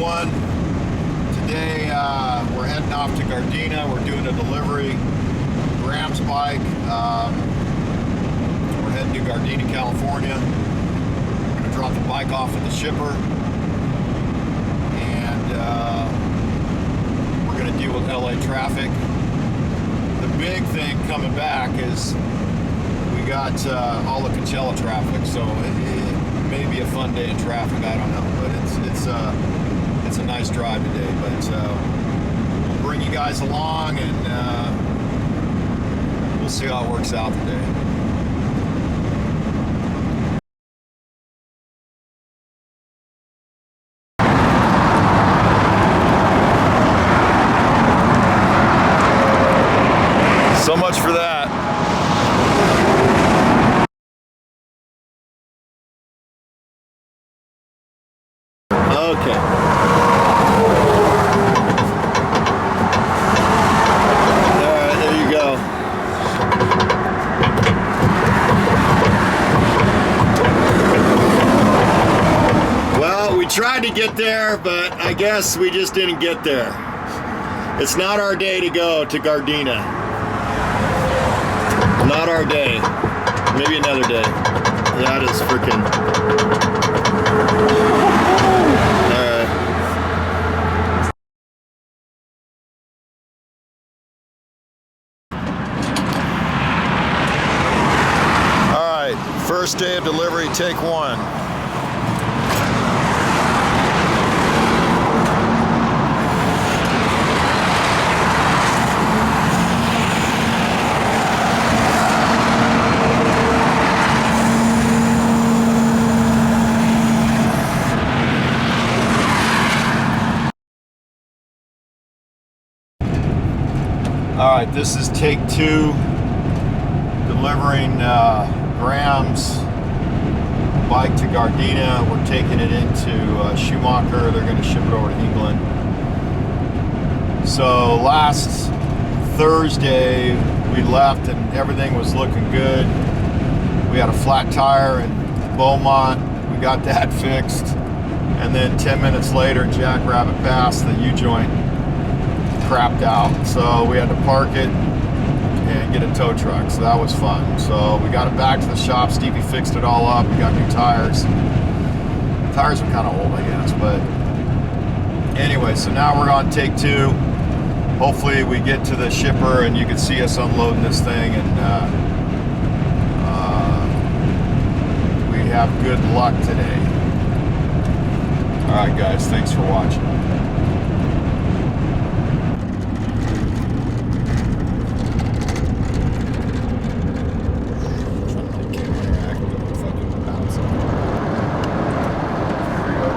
everyone. Today we're heading off to Gardena. We're doing a delivery. Graham's bike. We're heading to Gardena, California. We're going to drop the bike off at the shipper. And we're going to deal with LA traffic. The big thing coming back is we got all the Coachella traffic. So it may be a fun day in traffic, I don't know, but it's a nice drive today. But we'll bring you guys along, and we'll see how it works out today. So much for that. Okay. Alright, there you go. Well, we tried to get there, but I guess we just didn't get there. It's not our day to go to Gardena. Not our day. Maybe another day. That is freaking... First day of delivery, take one. All right, this is take two, delivering Graham's bike to Gardena. We're taking it into Schumacher. They're going to ship it over to England. So last Thursday we left and everything was looking good. We had a flat tire in Beaumont. We got that fixed. And then 10 minutes later, Jackrabbit Pass, the U-joint crapped out. So we had to park it and get a tow truck, so that was fun. So we got it back to the shop. Stevie fixed it all up. We got new tires. Tires are kind of old, I guess, but anyway, so now we're on take two. Hopefully we get to the shipper and you can see us unloading this thing, and we have good luck today. All right, guys, thanks for watching.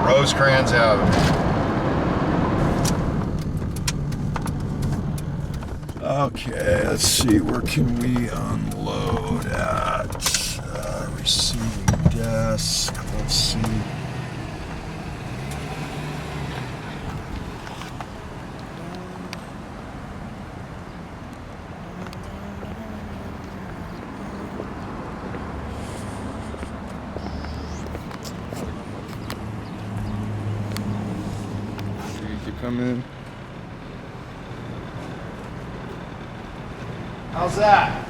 Rosecrans Avenue. Okay, let's see, where can we unload at? Receiving desk, let's see. Come in. How's that?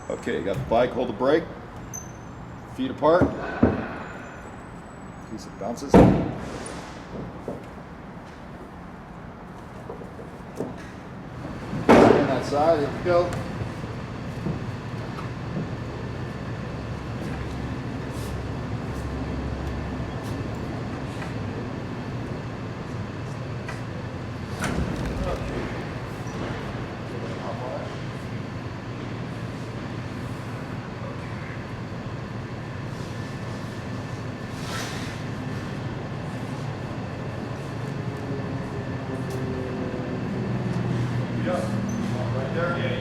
Okay, you got the bike, hold the brake. Feet apart. See some bounces. On that side, here we go. Right there? Yeah.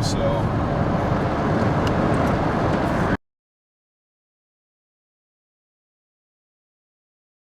So